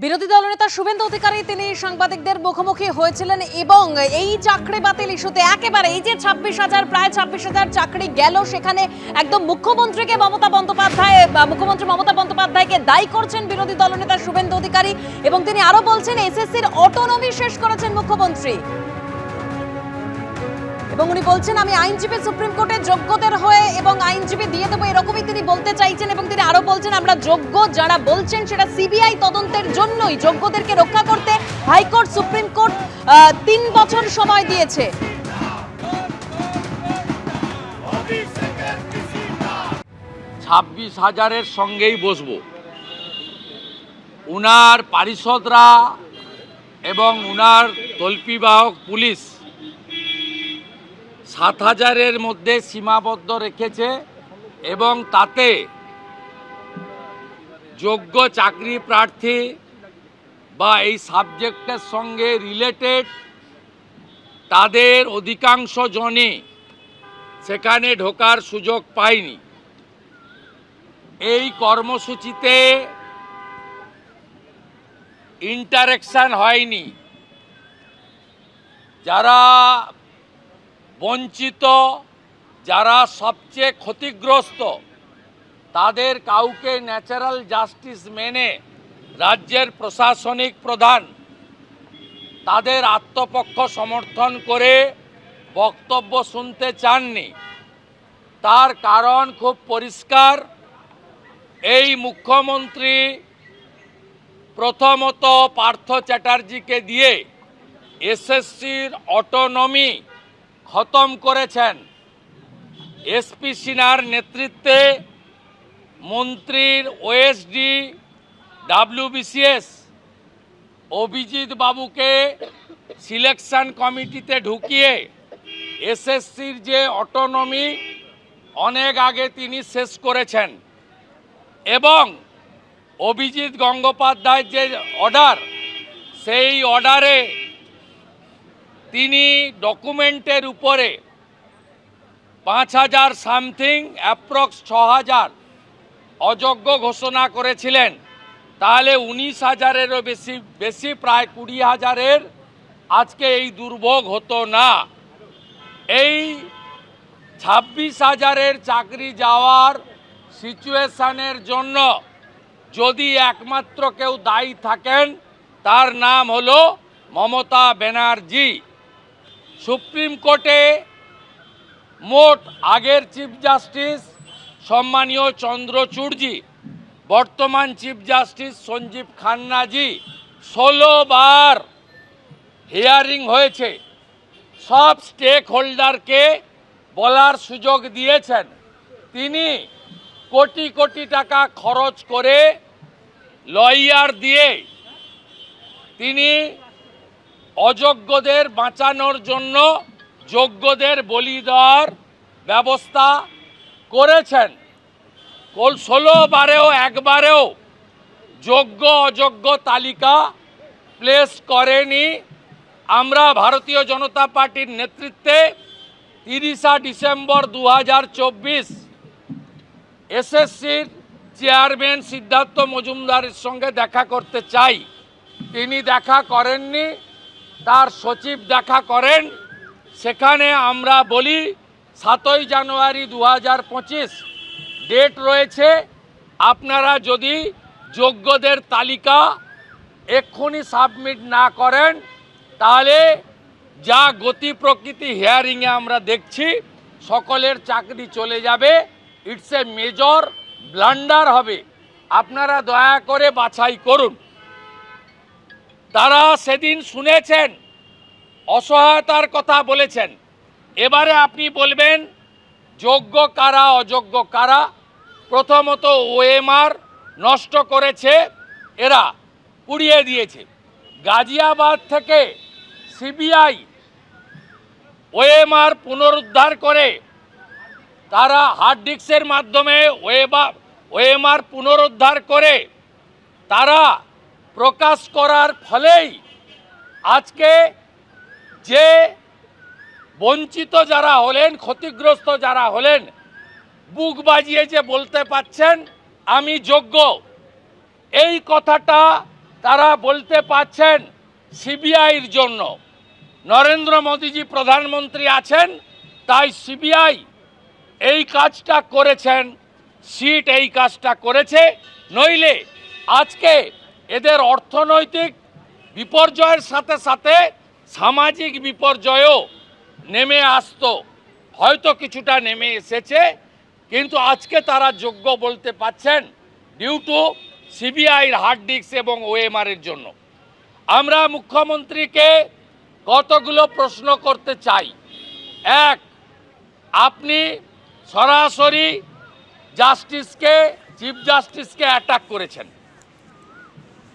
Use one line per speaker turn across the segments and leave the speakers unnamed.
বিরোধী দলনেতা শুভেন্দু অধিকারী তিনি সাংবাদিকদের মুখোমুখি হয়েছিলেন এবং এই চাকরি বাতিল ইস্যুতে একেবারে এই যে 26,000 প্রায় 26,000 চাকরি গেল সেখানে একদম মুখ্যমন্ত্রী মমতা বন্দ্যোপাধ্যায়কে দায়ী করছেন বিরোধী দলনেতা শুভেন্দু অধিকারী এবং তিনি আরো বলছেন এসএসসির অটোনমি শেষ করেছেন মুখ্যমন্ত্রী এবং উনি বলছেন আমি আইনজীবী সুপ্রিম কোর্টে যোগ্যদের হয়ে এবং আইনজীবী দিয়ে দেবো এরকমই তিনি বলতে চাইছেন এবং তিনি আরো বলছেন আমরা যোগ্য যারা বলছেন সেটা সিবিআই তদন্তের জন্যই যোগ্যদেরকে রক্ষা করতে হাইকোর্ট সুপ্রিম কোর্ট 3 বছর সময় দিয়েছে।
26,000-এর সঙ্গেই বসবো। উনার পারিষদরা এবং উনার তল্পিবাহক পুলিশ 7,000-এর মধ্যে সীমাবদ্ধ রেখেছে এবং তাতে যোগ্য চাকরি প্রার্থী বা এই সাবজেক্টের সঙ্গে রিলেটেড তাদের অধিকাংশ জনই সেখানে ঢোকার সুযোগ পায়নি। এই কর্মসূচিতে ইন্টারেকশন হয়নি। যারা বঞ্চিত, যারা সবচেয়ে ক্ষতিগ্রস্ত তাদের কাউকে ন্যাচারাল জাস্টিস মেনে রাজ্যের প্রশাসনিক প্রধান তাদের আত্মপক্ষ সমর্থন করে বক্তব্য শুনতে চাননি। তার কারণ খুব পরিষ্কার। এই মুখ্যমন্ত্রী প্রথমত পার্থ চ্যাটার্জিকে দিয়ে এসএসসির অটোনমি খতম করেছেন। এসপি সিনহার নেতৃত্বে মন্ত্রীর ওএসডি ডাব্লিউবিসিএস অভিজিৎ বাবুকে সিলেকশন কমিটিতে ঢুকিয়ে এসএসসির যে অটোনমি অনেক আগে তিনি শেষ করেছেন এবং অভিজিৎ গঙ্গোপাধ্যায়ের যে অর্ডার সেই অর্ডারে তিনি ডকুমেন্টের উপরে 5,000 সামথিং অ্যাপ্রক্স 6,000 অযোগ্য ঘোষণা করেছিলেন। তাহলে 19,000-এরও বেশি প্রায় 20,000-এর আজকে এই দুর্ভোগ হতো না। এই 26,000-এর চাকরি যাওয়ার সিচুয়েশনের জন্য যদি একমাত্র কেউ দায়ী থাকেন তার নাম হলো মমতা ব্যানার্জি। সুপ্রিম কোর্টে মোট আগের চিফ জাস্টিস সম্মানীয় চন্দ্রচূড়জি, বর্তমান চিফ জাস্টিস সঞ্জীব খান্নাজি 16 বার হিয়ারিং হয়েছে। সব স্টেক হোল্ডারকে বলার সুযোগ দিয়েছেন। তিনি কোটি কোটি টাকা খরচ করে লয়ার দিয়ে তিনি অযোগ্যদের বাঁচানোর জন্য যোগ্যদের বলি দেওয়ার ব্যবস্থা করেছেন। 16 বারেও একবারেও যোগ্য অযোগ্য তালিকা প্লেস করেনি। আমরা ভারতীয় জনতা পার্টির নেতৃত্বে 30 ডিসেম্বর 2024 এসএসসির চেয়ারম্যান সিদ্ধার্থ মজুমদারের সঙ্গে দেখা করতে চাই। তিনি দেখা করেননি, তার সচিব দেখা করেন। সেখানে আমরা বলি 7 জানুয়ারি 2025 ডেট রয়েছে। আপনারা যদি যোগ্যদের তালিকা এক্ষুনি সাবমিট না করেন তাহলে যা গতি প্রকৃতি হিয়ারিংয়ে আমরা দেখছি সকলের চাকরি চলে যাবে। ইটস এ মেজর ব্লান্ডার হবে। আপনারা দয়া করে বাছাই করুন। তারা সেদিন শুনেছেন, অসহায়তার কথা বলেছেন। এবারে আপনি বলবেন যোগ্য কারা অযোগ্য কারা। প্রথমত ওএমআর নষ্ট করেছে, এরা পুড়িয়ে দিয়েছে। গাজিয়াবাদ থেকে সিবিআই ওএমআর পুনরুদ্ধার করে তারা হার্ড ডিস্কের মাধ্যমে ওএমআর পুনরুদ্ধার করে তারা প্রকাশ করার ফলেই আজকে যে বঞ্চিত যারা হলেন, ক্ষতিগ্রস্ত যারা হলেন, বুক বাজিয়ে যে বলতে পাচ্ছেন আমি যোগ্য, এই কথাটা তারা বলতে পারছেন সিবিআইয়ের জন্য। নরেন্দ্র মোদীজি প্রধানমন্ত্রী আছেন, তাই সিবিআই এই কাজটা করেছেন, সিট এই কাজটা করেছে। নইলে আজকে এদের অর্থনৈতিক বিপর্যয়ের সাথে সাথে সামাজিক বিপর্যয়ও নেমে আসতো। হয়তো কিছুটা নেমে এসেছে, কিন্তু আজকে তারা যোগ্য বলতে পাচ্ছেন ডিউ টু সিবিআইয়ের হার্ড ডিস্ক এবং ওএমআরের জন্য। আমরা মুখ্যমন্ত্রীকে কতগুলো প্রশ্ন করতে চাই। এক, আপনি সরাসরি জাস্টিসকে, চিফ জাস্টিসকে অ্যাটাক করেছেন।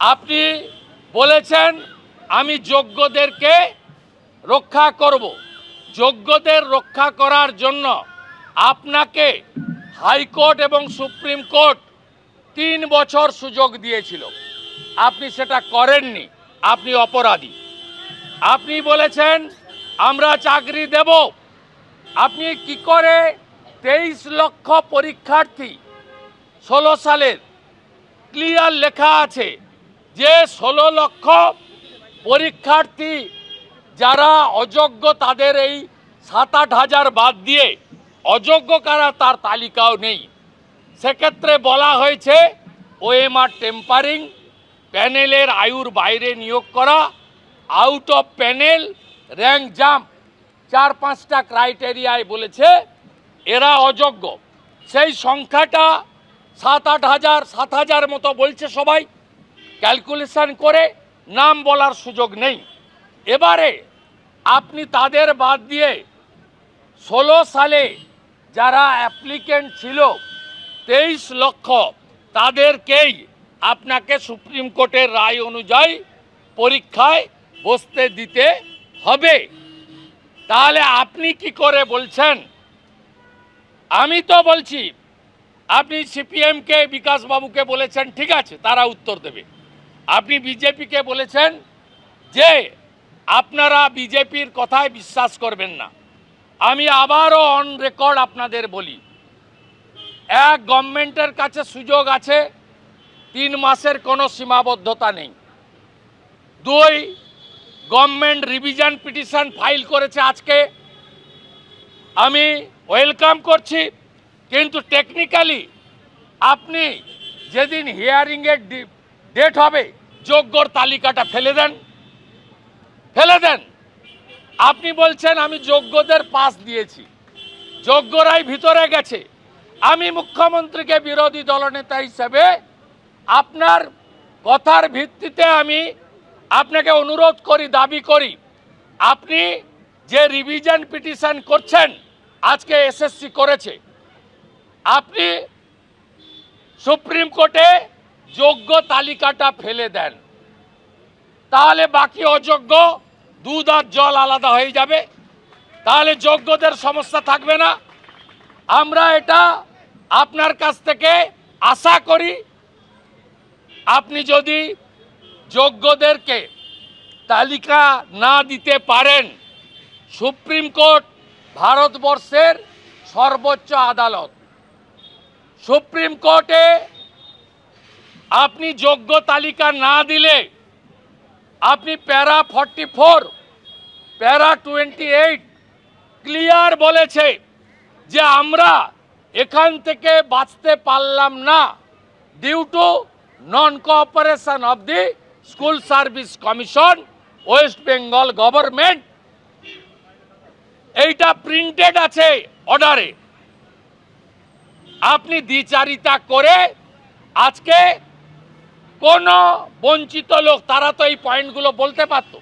আপনি বলেছেন আমি যোগ্যদেরকে রক্ষা করব। যোগ্যদের রক্ষা করার জন্য আপনাকে হাইকোর্ট এবং সুপ্রিম কোর্ট 3 বছর সুযোগ দিয়েছিল, আপনি সেটা করেননি, আপনি অপরাধী। আপনি বলেছেন আমরা চাকরি দেব। আপনি কি করে 23 লক্ষ পরীক্ষার্থী 16 সালের ক্লিয়ার লেখা আছে যে 16 লক্ষ পরীক্ষার্থী যারা অযোগ্য, তাদের এই 7-8 হাজার বাদ দিয়ে অযোগ্য কারা তার তালিকাও নেই। সেক্ষেত্রে বলা হয়েছে ওএমআর টেম্পারিং, প্যানেলের আয়ুর বাইরে নিয়োগ করা, out of panel, rank jump, 4-5টা ক্রাইটেরিয়ায় বলেছে এরা অযোগ্য। সেই সংখ্যাটা 7-8 হাজার, 7 হাজার মতো বলছে সবাই, ক্যালকুলেশন করে নাম বলার সুযোগ নেই। এবারে আপনি তাদের বাদ দিয়ে 16 সালে যারা অ্যাপ্লিকেন্ট ছিল 23 লক্ষ, তাদেরকেই আপনাকে সুপ্রিম কোর্টের রায় অনুযায়ী পরীক্ষায় বসতে দিতে হবে। তাহলে আপনি কি করে বলছেন? আমি তো বলছি আপনি সিপিএমকে, বিকাশবাবুকে বলেছেন ঠিক আছে, তারা উত্তর দেবে। আপনি বিজেপিকে বলেছেন যে আপনারা বিজেপির কথায় বিশ্বাস করবেন না। আমি আবারও অন রেকর্ড আপনাদের বলি, এক, গভর্নমেন্টের কাছে সুযোগ আছে, 3 মাসের কোনো সীমাবদ্ধতা নেই। 2, গভর্নমেন্ট রিভিশন পিটিশন ফাইল করেছে আজকে, আমি ওয়েলকাম করছি। কিন্তু টেকনিক্যালি আপনি যেদিন হিয়ারিংয়ের ডেট হবে যোগ্যর তালিকাটা ফেলে দেন। আপনি বলছেন আমি যোগ্যদের পাস দিয়েছি, যোগ্যরাই ভিতরে গেছে। আমি মুখ্যমন্ত্রীকে বিরোধী দলনেতা হিসেবে আপনার কথার ভিত্তিতে আমি আপনাকে অনুরোধ করি, দাবি করি, আপনি যে রিভিশন পিটিশন করছেন, আজকে এসএসসি করেছে, আপনি সুপ্রিম কোর্টে যোগ্য তালিকাটা ফেলে দেন। তাহলে বাকি অযোগ্য দুধ আর জল আলাদা হয়ে যাবে, তাহলে যোগ্যদের সমস্যা থাকবে না। আমরা এটা আপনার কাছ থেকে আশা করি। আপনি যদি যোগ্যদেরকে তালিকা না দিতে পারেন, সুপ্রিম কোর্ট ভারতবর্ষের সর্বোচ্চ আদালত, সুপ্রিম কোর্টে আপনি যোগ্য তালিকা না দিলে আপনি প্যারা 44, প্যারা 28 ক্লিয়ার বলেছে যে আমরা এখান থেকে বাঁচতে পারলাম না due to non cooperation of the school service commission, West Bengal government. এইটা প্রিন্টেড আছে অর্ডারে। আপনি দ্বিচারিতা করে আজকে কোন বঞ্চিত লোক, তারা তো এই পয়েন্টগুলো বলতে পারত।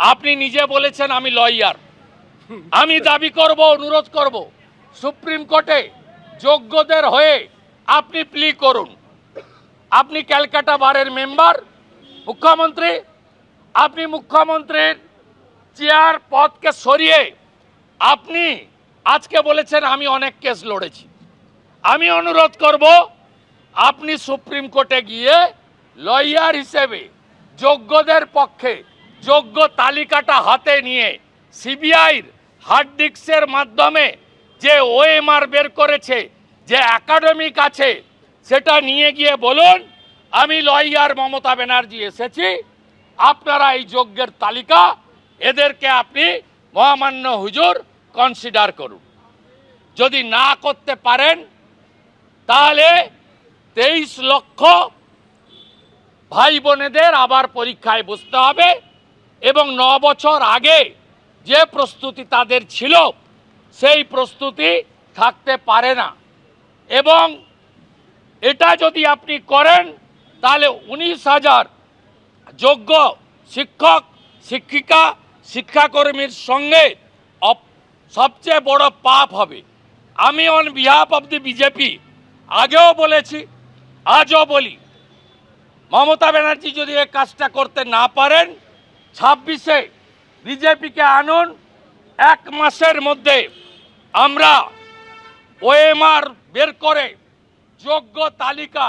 আপনি নিজে বলেছেন আমি লয়ার, আমি দাবি করব, অনুরোধ করব সুপ্রিম কোর্টে যোগ্যদের হয়ে আপনি প্লি করুন। আপনি ক্যালকাটা বারের মেম্বার, মুখ্যমন্ত্রী, আপনি মুখ্যমন্ত্রীর চেয়ার পদকে সরিয়ে আপনি আজকে বলেছেন আমি অনেক কেস লড়েছি। আমি অনুরোধ করব আপনি সুপ্রিম কোর্টে গিয়ে লয়ার হিসেবে যোগ্যদের পক্ষে যোগ্য তালিকাটা হাতে নিয়ে সিবিআইর হার্ড ডিস্কের মাধ্যমে যে ওএমআর বের করেছে, যে একাডেমিক আছে, সেটা নিয়ে গিয়ে বলুন আমি লয়ার মমতা ব্যানার্জি এসেছি, আপনারা এই যোগ্যের তালিকা এদেরকে আপনি মহামান্য হুজুর কনসিডার করুন। যদি না করতে পারেন তাহলে 23 লক্ষ ভাই বোনেদের আবার পরীক্ষায় বসতে হবে এবং 9 বছর আগে যে প্রস্তুতি তাদের ছিল সেই প্রস্তুতি থাকতে পারে না। এবং এটা যদি আপনি করেন তাহলে 19,000 যোগ্য শিক্ষক শিক্ষিকা শিক্ষাকর্মীর সঙ্গে সবচেয়ে বড় পাপ হবে। আমি on behalf of the BJP আগেও বলেছি, আজও বলি, মমতা ব্যানার্জি যদি এই কাজটা করতে না পারেন 26-এ বিজেপিকে আনুন। 1 মাসের মধ্যে আমরা ওএমআর বের করে যোগ্য তালিকা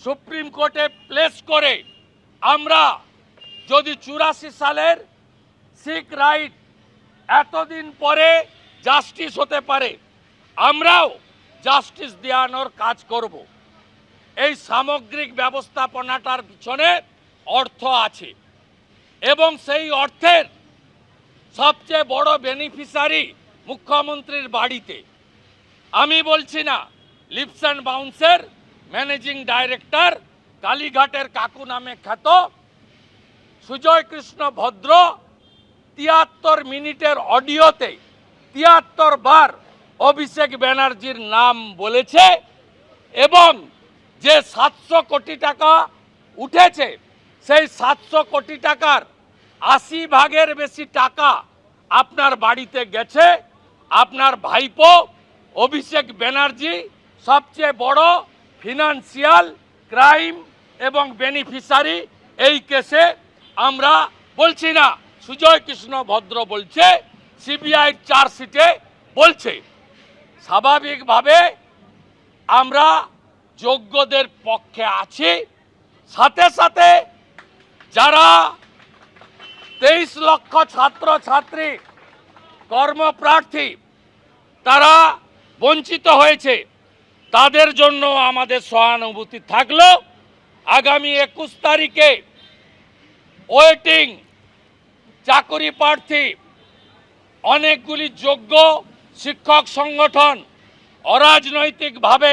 সুপ্রিম কোর্টে প্লেস করে আমরা যদি 84 সালের শিখ রাইট এতদিন পরে জাস্টিস হতে পারে, আমরাও জাস্টিস দেওয়ানোর কাজ করব। এই সামগ্রিক ব্যবস্থাপনাটার পিছনে অর্থ আছে এবং সেই অর্থের সবচেয়ে বড় বেনিফিশিয়ারি মুখ্যমন্ত্রীর বাড়িতে। আমি বলছি না, লিপস অ্যান্ড বাউন্সের ম্যানেজিং ডাইরেক্টর কালীঘাটের কাকু নামে খ্যাত সুজয় কৃষ্ণ ভদ্র 73 মিনিটের অডিওতে 73 বার অভিষেক ব্যানার্জির নাম বলেছে এবং যে 700 কোটি টাকা উঠেছে সেই 700 কোটি টাকার 80 ভাগের বেশি টাকা আপনার বাড়িতে গেছে। আপনার ভাইপো অভিষেক ব্যানার্জি সবচেয়ে বড় ফিনান্সিয়াল ক্রাইম এবং বেনিফিশিয়ারি। এই কেসে আমরা বলছি না, সুজয় কৃষ্ণ ভদ্র বলছে, সিবিআই চার্জশিটে বলছে। স্বাভাবিকভাবে আমরা যোগ্যদের পক্ষে আছি। সাথে সাথে যারা 23 লক্ষ ছাত্রছাত্রী কর্মপ্রার্থী তারা বঞ্চিত হয়েছে, তাদের জন্য আমাদের সহানুভূতি থাকলো। আগামী 21 তারিখে ওয়েটিং চাকরি প্রার্থী অনেকগুলি যোগ্য শিক্ষক সংগঠন অরাজনৈতিকভাবে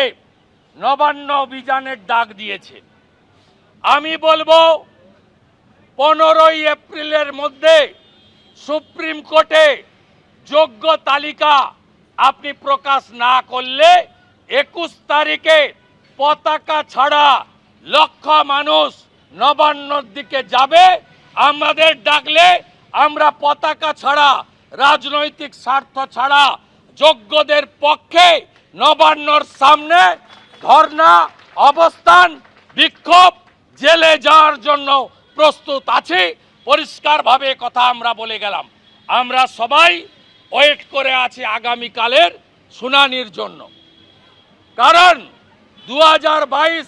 নবান্ন অভিযানের ডাক দিয়েছে। আমি বলবো 15ই এপ্রিলের মধ্যে সুপ্রিম কোর্টে যোগ্য তালিকা আপনি প্রকাশ না করলে 21 তারিখে পতাকা ছাড়া লক্ষ মানুষ নবান্নর দিকে যাবে। আমাদের ডাকলে আমরা পতাকা ছাড়া, রাজনৈতিক স্বার্থ ছাড়া যোগ্যদের পক্ষে নবান্নর সামনে ধর্ণা, অবস্থান, বিক্ষোভ, জেলে যাওয়ার জন্য প্রস্তুত আছি। পরিষ্কারভাবে কথা আমরা বলে গেলাম। আমরা সবাই ওয়েট করে আছি আগামীকালের শুনানির জন্য। কারণ 2022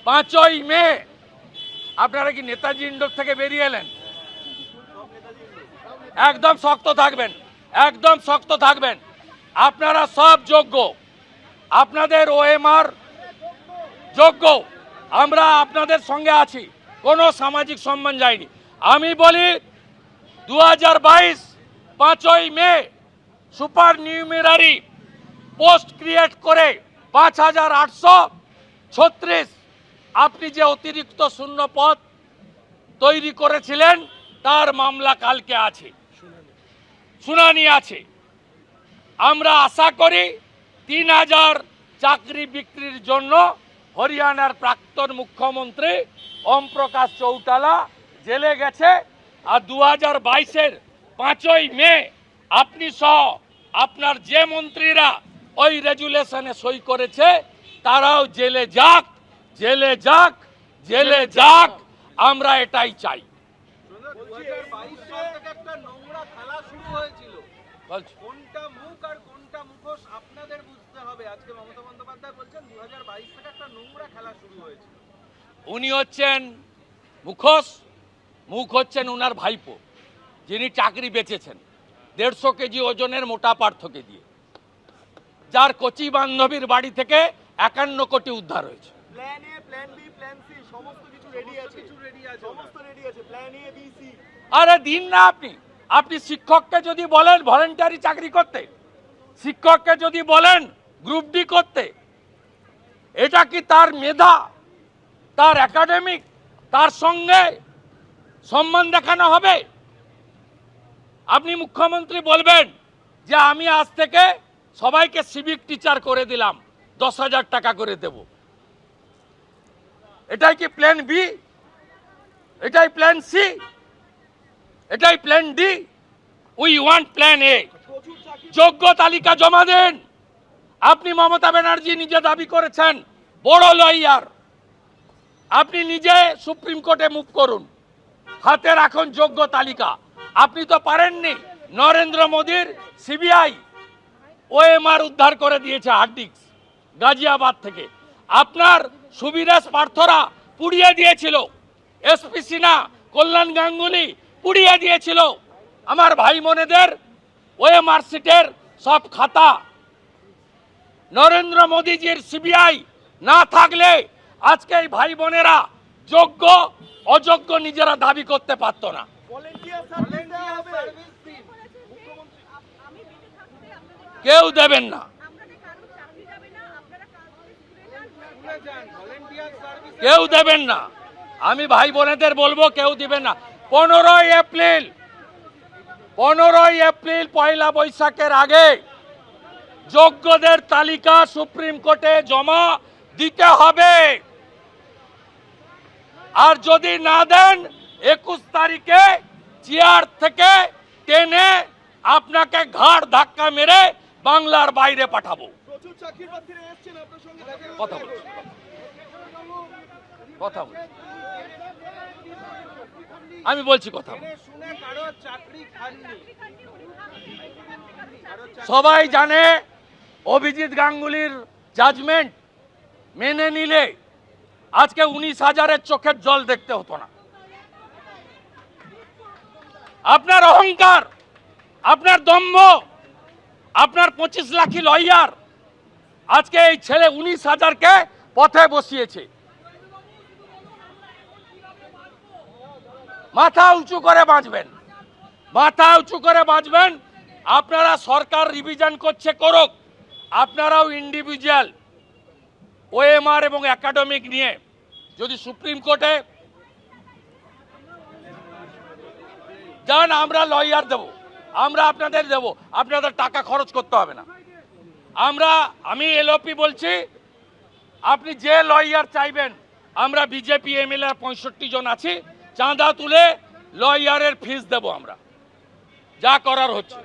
5ই মে আপনারা কি নেতাজি ইন্ডোর থেকে বেরিয়ে এলেন? একদম শক্ত থাকবেন, একদম শক্ত থাকবেন। আপনারা সব যোগ্য, আপনাদের ওএমআর যোগ্য, আমরা আপনাদের সঙ্গে আছি, কোনো সামাজিক সম্মান যায়নি। আমি বলি 2022 5ই মে সুপার নিউমেরারি পোস্ট ক্রিয়েট করে 5836 আপনি যে অতিরিক্ত শূন্য পদ তৈরি করেছিলেন তার মামলা কালকে আছে, শুনানি আছে। আমরা আশা করি 3000 চাকরি বিক্রির জন্য হরিয়ানার প্রাক্তন মুখ্যমন্ত্রী ওম প্রকাশ চৌটালা জেলে গেছে। আর 2022-এর 5ই মে আপনি সহ আপনার যে মন্ত্রীরা ওই রেজুলেশনে সই করেছে তারাও জেলে যাক, জেলে যাক, জেলে যাক। আমরা এটাই চাই।
কোনটা মুখ আর কোনটা মুখোশ আপনাদের বুঝতে হবে। আজকে মমতা বন্দ্যোপাধ্যায় বলছেন 2022 থেকে একটা নোংরা খেলা শুরু হয়েছিল।
উনি হচ্ছেন মুখোশ, মুখ হচ্ছেন উনার ভাইপো যিনি চাকরি বেচেছেন 150 কেজি ওজনের মোটা পার্থকে দিয়ে। যার কচি বান্ধবীর বাড়ি থেকে 51 কোটি উদ্ধার হয়েছে।
Plan A, plan B, plan C সমস্ত কিছু রেডি আছে, সমস্ত রেডি আছে, প্ল্যান এ, বি, সি।
আরে দিন না আপনি শিক্ষককে যদি বলেন ভলেন্টারি চাকরি করতে, শিক্ষককে যদি বলেন গ্রুপ ডি করতে, এটা কি তার মেধা, তার একাডেমিক, তার সঙ্গে সম্মান দেখানো হবে? আপনি মুখ্যমন্ত্রী বলবেন যে আমি আজ থেকে সবাইকে সিভিক টিচার করে দিলাম, 10,000 টাকা করে দেব। এটাই কি প্ল্যান বি? এটাই প্ল্যান সি? এটাই plan D? We want plan এ। যোগ্য তালিকা জমা দেন। আপনি মমতা ব্যানার্জি নিজে দাবি করেছেন বড় লয়ার, আপনি নিজে সুপ্রিম কোর্টে মুভ করুন, হাতে রাখুন যোগ্য তালিকা। আপনি তো পারেননি। নরেন্দ্র মোদীর সিবিআই ওএমআর উদ্ধার করে দিয়েছে হার্ড ডিস্ক গাজিয়াবাদ থেকে। আপনার সুবিরাজ পার্থরা পুড়িয়ে দিয়েছিল, এসপি সিনহা, কল্যাণ গাঙ্গুলি পুড়িয়ে দিয়েছিল আমার ভাই বোনেদের ওএমআর সিটের সব খাতা। নরেন্দ্র মোদীজির সিবিআই না থাকলে আজকে এই ভাই বোনেরা যোগ্য অযোগ্য নিজেরা দাবি করতে পারত না।
ভলান্টিয়ার সার্ভিস দেওয়া হবে।
কেউ দেবেন না, কেউ দেবেন না। আমি ভাই বোনেদের বলবো কেউ দিবেন না। 15 এপ্রিল পয়লা বৈশাখের আগে যোগ্যদের তালিকা সুপ্রিম কোর্টে জমা দিতে হবে। আর যদি না দেন 21 তারিখে চেয়ার থেকে টেনে আপনাকে ঘাড় ধাক্কা মেরে বাংলার বাইরে পাঠাবো।
প্রচুর চাকরির প্রার্থীরা এসেছেন আপনার সঙ্গে দেখা
কথা বলছি, কথা বলছি, আমি বলছি কথা বলছি।
শুনে কারো চাকরি খাননি।
সবাই জানে অভিজিৎ গাঙ্গুলির জাজমেন্ট মেনে নিলে আজকে 19,000-এর চোখের জল দেখতে হতো না। আপনার অহংকার, আপনার দম্ভ, আপনার 25 লাখি লয়ার আজকে এই ছেলে 19,000-কে পথে বসিয়েছে। মাথা উঁচু করে বাঁচবেন, মাথা উঁচু করে বাঁচবেন। আপনারা সরকার রিভিশন করছে করুক, আপনারাও ইন্ডিভিজুয়াল ওএমআর এবং একাডেমিক নিয়ে যদি সুপ্রিম কোর্টে যান, আমরা লয়ার দেব, আমরা আপনাদের দেব, আপনাদের টাকা খরচ করতে হবে না। আমি এলওপি বলছি, আপনি যে লয়ার চাইবেন, আমরা বিজেপি এমএলএ 65 জন আছি, চাঁদা তুলে লয়ারের ফিস দেব, আমরা যা করার হচ্ছে।